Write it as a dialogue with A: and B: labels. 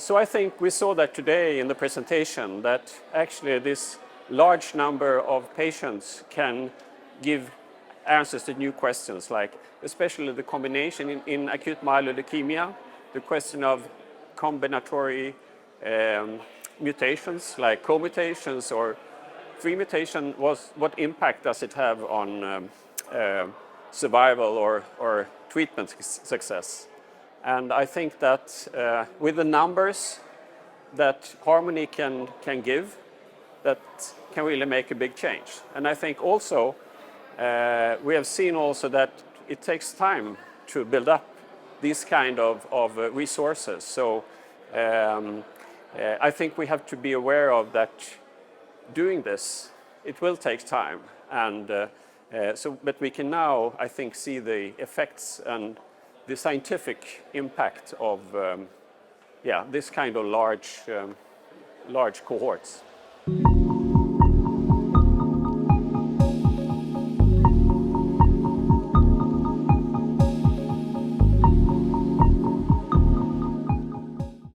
A: So I think we saw that today in the presentation, that actually this large number of patients can give answers to new questions, like especially the combination in acute myeloid leukemia, the question of combinatory mutations like co-mutations or free mutation, what impact does it have on survival or treatment success. And I think that with the numbers that Harmony can give, that can really make a big change. And I think also we have seen also that it takes time to build up these kind of resources. So I think we have to be aware of that doing this, it will take time. And but we can now, I think, see the effects and the scientific impact of this kind of large cohorts.